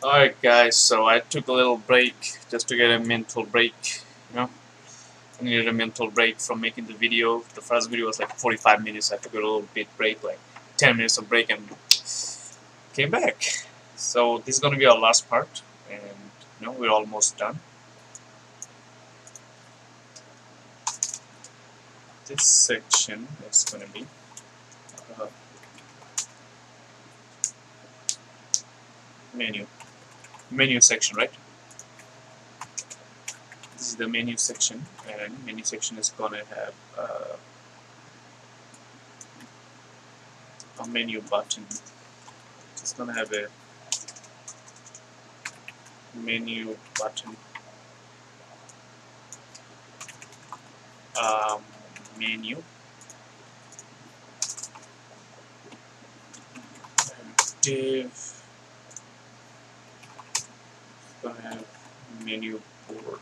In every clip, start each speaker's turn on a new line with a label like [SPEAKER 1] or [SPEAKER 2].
[SPEAKER 1] Alright guys, so I took a little break just to get a mental break, you know. I needed a mental break from making the video. The first video was like 45 minutes. I took a little bit break, like 10 minutes of break, and came back. So this is gonna be our last part, and we're almost done. This section is gonna be uh, menu section, right? This is the menu section, and menu section is gonna have a menu button. It's gonna have a menu button, um, menu, and div. Gonna have menu board.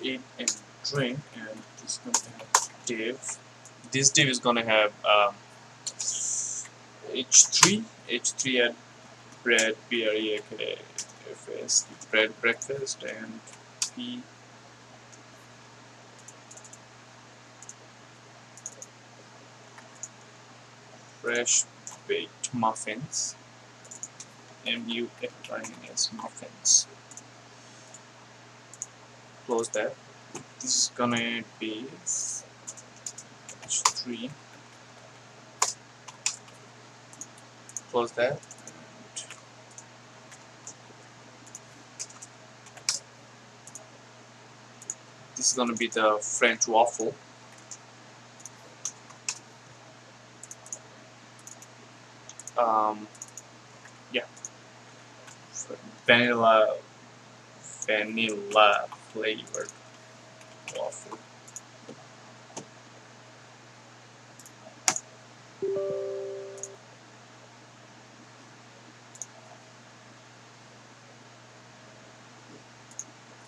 [SPEAKER 1] Eat and drink, and this is gonna have div. This div is gonna have H3 at bread, BREAKFS, bread breakfast, and P fresh baked muffins, MUFINS muffins. Close that. This is gonna be H3. Close that. This is gonna be the French waffle. Yeah, vanilla flavored waffle.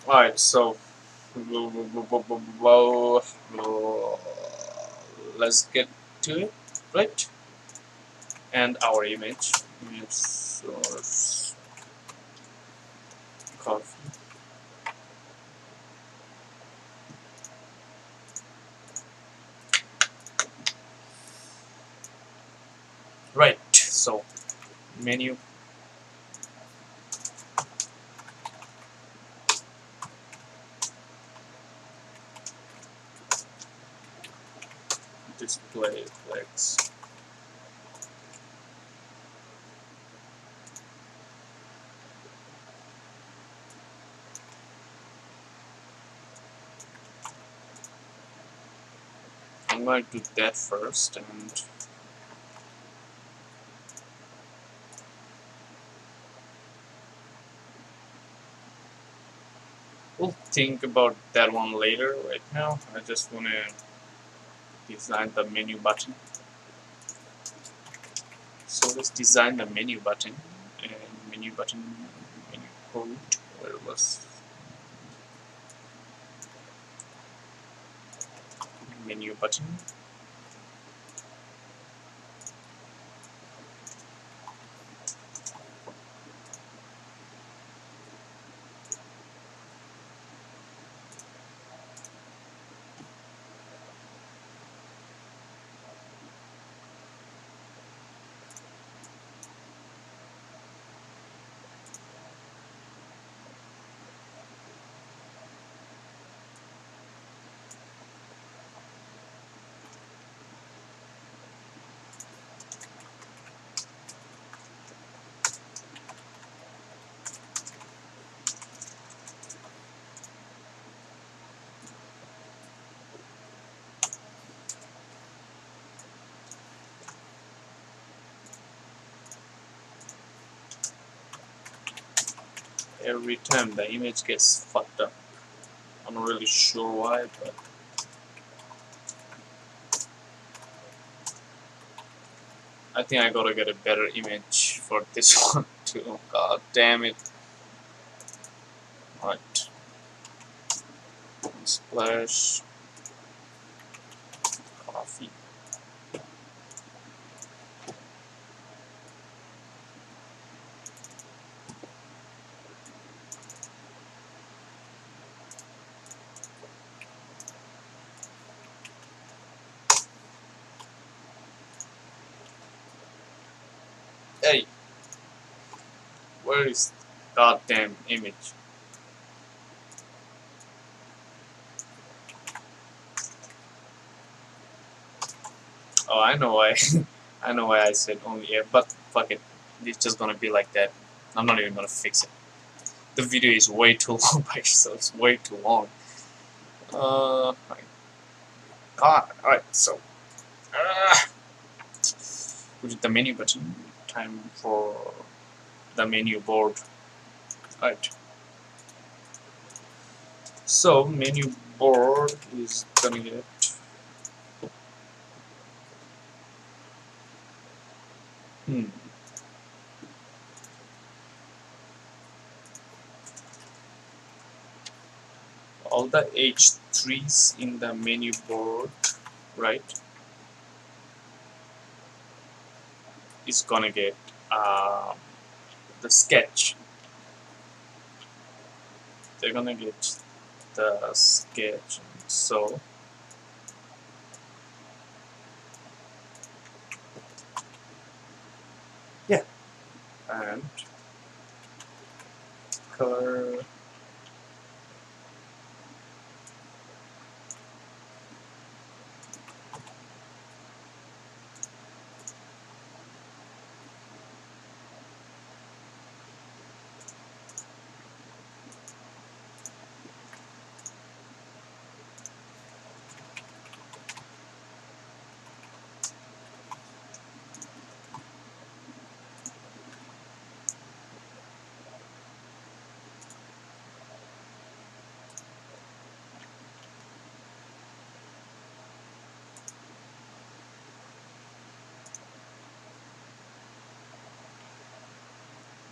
[SPEAKER 1] Alright, so let's get to it, right? And our image source coffee. Right, so menu, display flex. I'm going to do that first, and we'll think about that one later. Right now, I just want to design the menu button. So let's design the menu button, and menu code, where it was menu button. Every time the image gets fucked up. I'm not really sure why, but I think I gotta get a better image for this one too. God damn it. Right. Splash coffee. Hey, where is goddamn image? Oh, I know why. I know why I said only air, but fuck it. It's just gonna be like that. I'm not even gonna fix it. The video is way too long by itself. It's way too long. My God. Alright, so. Put it the menu button. Time for the menu board. Alright. So, menu board is gonna get. All the H3s in the menu board, right, is gonna get the sketch. They're gonna get the sketch. So yeah, and color.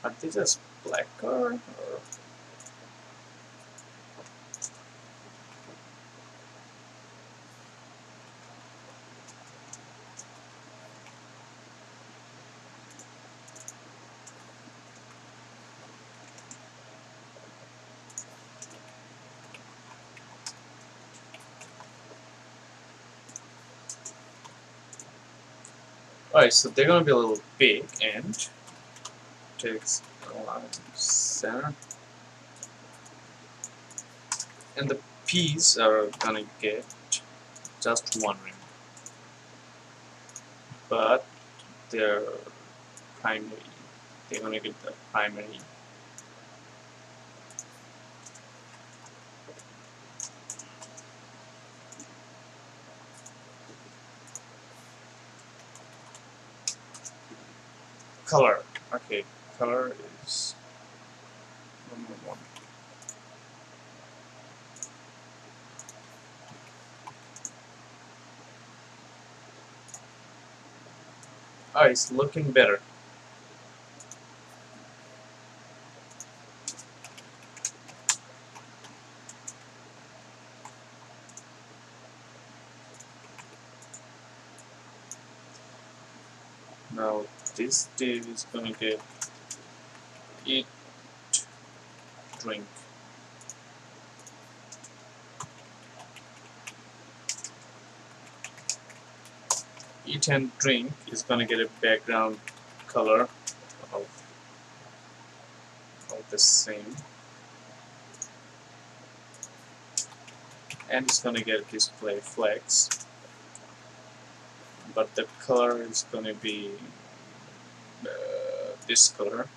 [SPEAKER 1] Are they just black color? Or alright, so they're gonna be a little big and text align center, and the P's are gonna get just one ring, but they're primary. They're gonna get the primary. Color. Okay, color is number one. Oh, it's looking better. Now this div is gonna get eat, drink. Eat and drink is gonna get a background color of the same, and it's gonna get display flex, but the color is gonna be this color.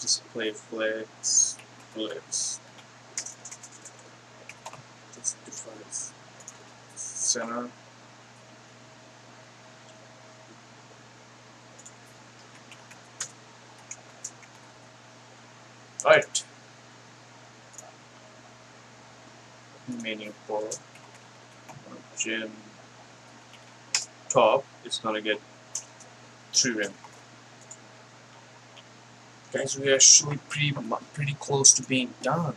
[SPEAKER 1] Display flex. Justify center. Right. Meaning for margin top, it's gonna get 3 rem. Guys, we're actually pretty close to being done.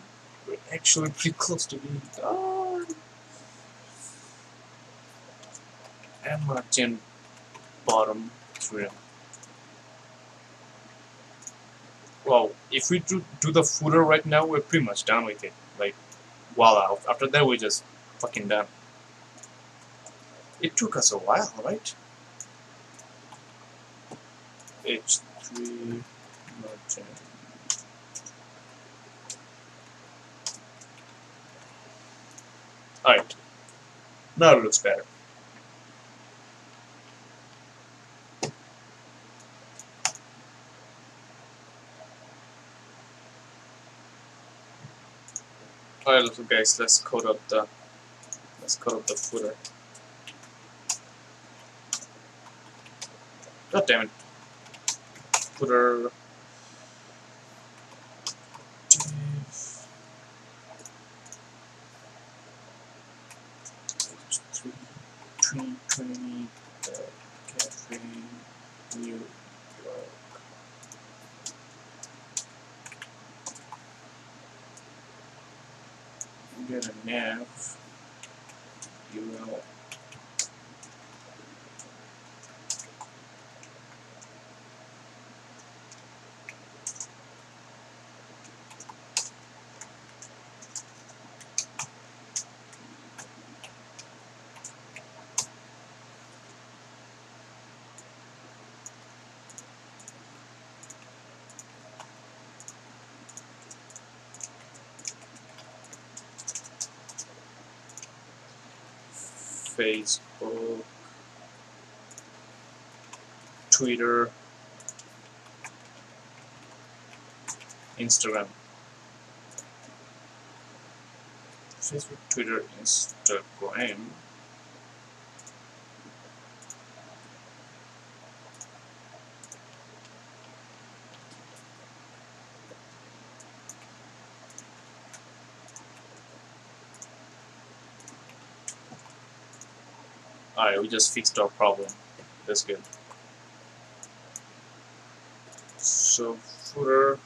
[SPEAKER 1] We're actually pretty close to being done. And margin bottom 3 rem. Well, if we do the footer right now, we're pretty much done with it. Like, voila. After that, we're just fucking done. It took us a while, right? H3 margin. Alright. Now it looks better. Alright, so guys, let's code up the footer. God damn it. Footer. H3 2020 Cafe New York. Get a nav URL. Facebook, Twitter, Instagram. Facebook, Twitter, Instagram. Alright, we just fixed our problem. That's good. So footer.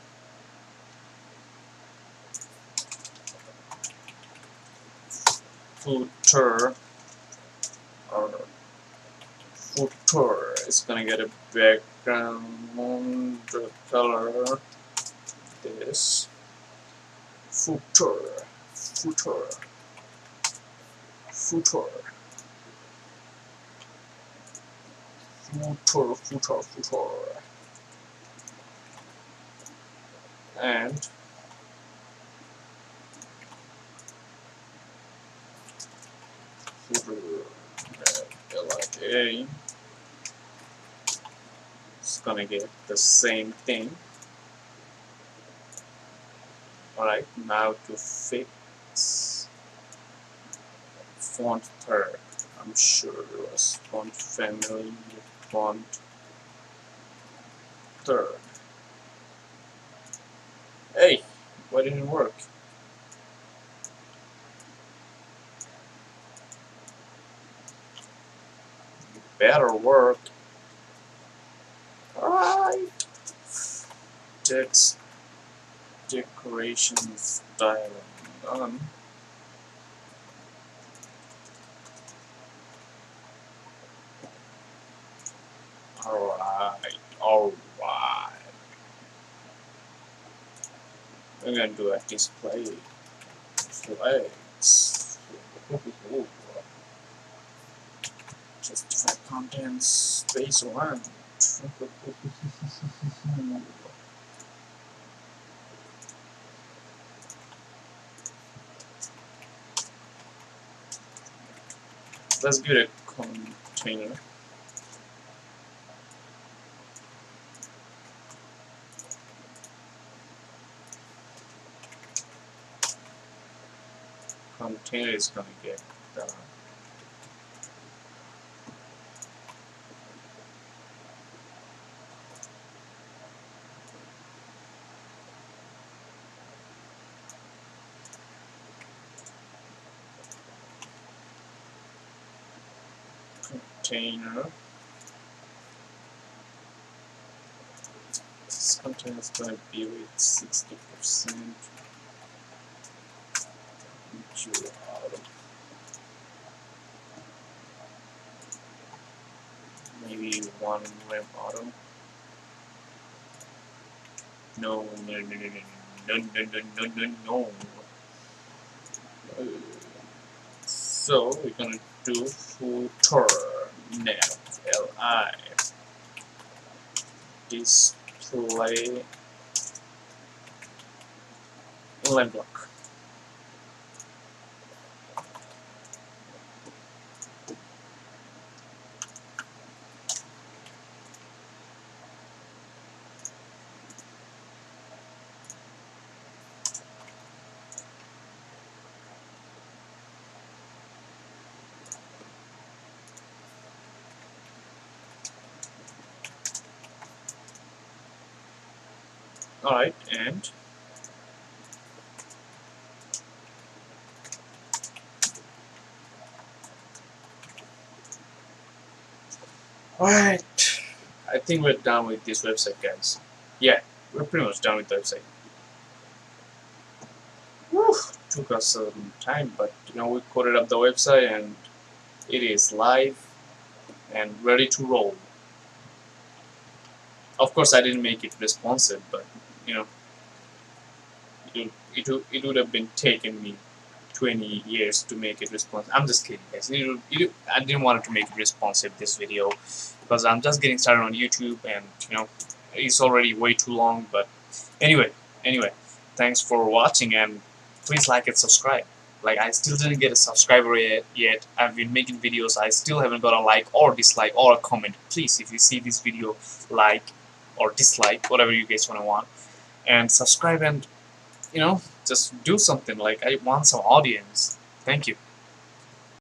[SPEAKER 1] Footer is gonna get a background color. This footer. And footer like A is gonna get the same thing. Alright, now to fix font third. I'm sure it was font family, font third. Hey, why didn't it work? It better work. Alright. Text decoration style done. Alright. We're gonna do a display flags. Justify contents space 1. Let's give it a container. Container is gonna get container. This container is going to be with 60%. Maybe one web auto. No. So we're gonna do footer nav li display line block. Alright, and alright, I think we're done with this website, guys. Yeah, we're pretty much done with the website. Whew, took us some time, but we coded up the website and it is live and ready to roll. Of course, I didn't make it responsive, but it would have been taken me 20 years to make it responsive. I'm just kidding, guys. I didn't want to make it responsive this video because I'm just getting started on YouTube, and it's already way too long. But anyway, thanks for watching, and please like and subscribe. Like, I still didn't get a subscriber yet. I've been making videos. I still haven't got a like or dislike or a comment. Please, if you see this video, like or dislike, whatever you guys want, and subscribe, and just do something. Like, I want some audience. Thank you.